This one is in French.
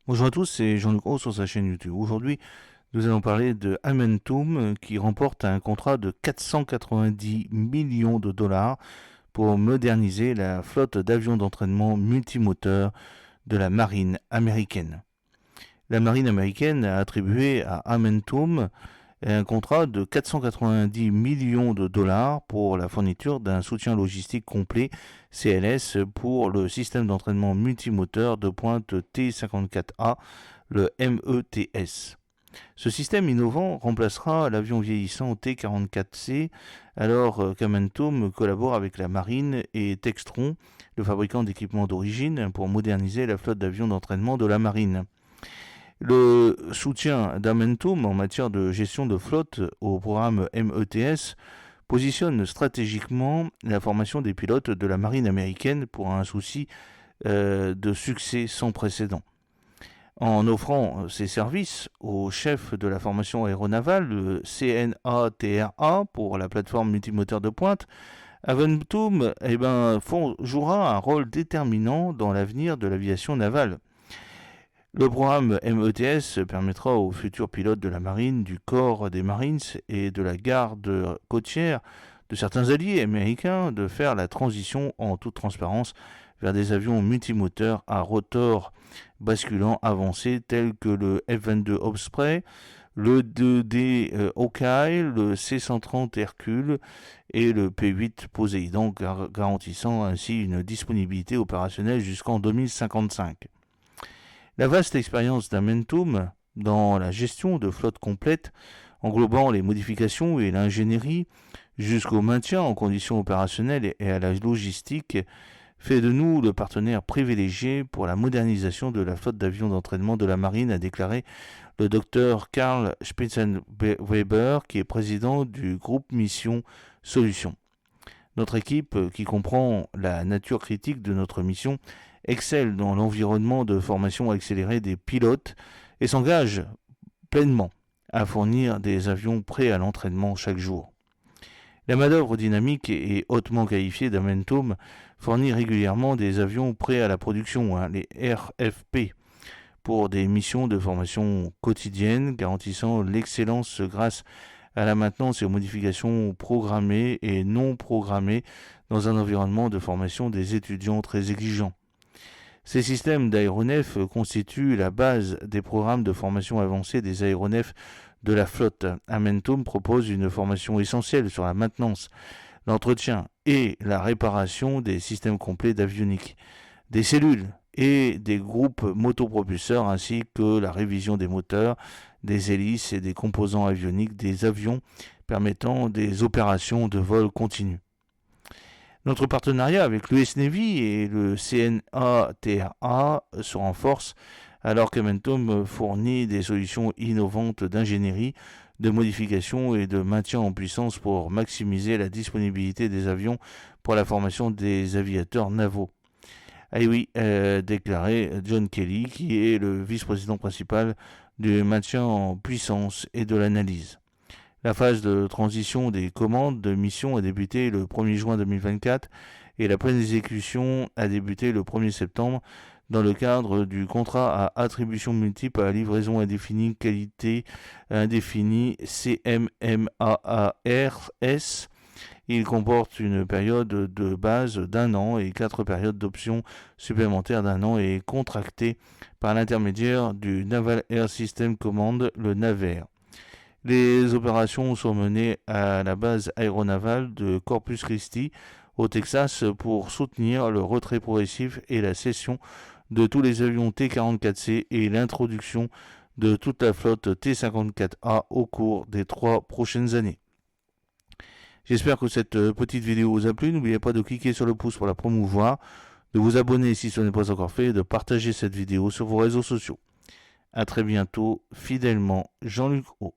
Bonjour à tous, c'est Jean-Luc Roux sur sa chaîne YouTube. Aujourd'hui, nous allons parler de Amentum qui remporte un contrat de 490 millions de dollars pour moderniser la flotte d'avions d'entraînement multimoteurs de la marine américaine. La marine américaine a attribué à Amentum un contrat de 490 millions de dollars pour la fourniture d'un soutien logistique complet CLS pour le système d'entraînement multimoteur de pointe T-54A, le METS. Ce système innovant remplacera l'avion vieillissant T-44C alors qu'Amentum collabore avec la marine et Textron, le fabricant d'équipements d'origine, pour moderniser la flotte d'avions d'entraînement de la marine. Le soutien d'Amentum en matière de gestion de flotte au programme METS positionne stratégiquement la formation des pilotes de la marine américaine pour un souci de succès sans précédent. En offrant ses services au chef de la formation aéronavale, le CNATRA, pour la plateforme multimoteur de pointe, Amentum jouera un rôle déterminant dans l'avenir de l'aviation navale. Le programme METS permettra aux futurs pilotes de la marine, du corps des Marines et de la garde côtière de certains alliés américains de faire la transition en toute transparence vers des avions multimoteurs à rotor basculant avancés tels que le F-22 Osprey, le 2D Hawkeye, le C-130 Hercule et le P-8 Poséidon, garantissant ainsi une disponibilité opérationnelle jusqu'en 2055. La vaste expérience d'Amentum dans la gestion de flottes complètes, englobant les modifications et l'ingénierie, jusqu'au maintien en conditions opérationnelles et à la logistique, fait de nous le partenaire privilégié pour la modernisation de la flotte d'avions d'entraînement de la marine, a déclaré le docteur Karl Spitzenweber, qui est président du groupe Mission Solutions. Notre équipe, qui comprend la nature critique de notre mission, excelle dans l'environnement de formation accélérée des pilotes et s'engage pleinement à fournir des avions prêts à l'entraînement chaque jour. La manœuvre dynamique et hautement qualifiée d'Amentum fournit régulièrement des avions prêts à la production, les RFP, pour des missions de formation quotidienne, garantissant l'excellence grâce à la maintenance et aux modifications programmées et non programmées dans un environnement de formation des étudiants très exigeant. Ces systèmes d'aéronefs constituent la base des programmes de formation avancée des aéronefs de la flotte. Amentum propose une formation essentielle sur la maintenance, l'entretien et la réparation des systèmes complets d'avionique, des cellules et des groupes motopropulseurs, ainsi que la révision des moteurs, des hélices et des composants avioniques des avions permettant des opérations de vol continu. Notre partenariat avec l'US Navy et le CNATRA se renforce alors qu'Amentum fournit des solutions innovantes d'ingénierie, de modification et de maintien en puissance pour maximiser la disponibilité des avions pour la formation des aviateurs navaux. Ah oui, déclaré John Kelly, qui est le vice-président principal du maintien en puissance et de l'analyse. La phase de transition des commandes de mission a débuté le 1er juin 2024 et la pleine exécution a débuté le 1er septembre dans le cadre du contrat à attribution multiple à livraison indéfinie qualité indéfinie CMMAARS. Il comporte une période de base d'un an et 4 périodes d'options supplémentaires d'un an et est contracté par l'intermédiaire du Naval Air System Command, le NAVAIR. Les opérations sont menées à la base aéronavale de Corpus Christi, au Texas, pour soutenir le retrait progressif et la cession de tous les avions T-44C et l'introduction de toute la flotte T-54A au cours des 3 prochaines années. J'espère que cette petite vidéo vous a plu. N'oubliez pas de cliquer sur le pouce pour la promouvoir, de vous abonner si ce n'est pas encore fait et de partager cette vidéo sur vos réseaux sociaux. A très bientôt, fidèlement, Jean-Luc Roux.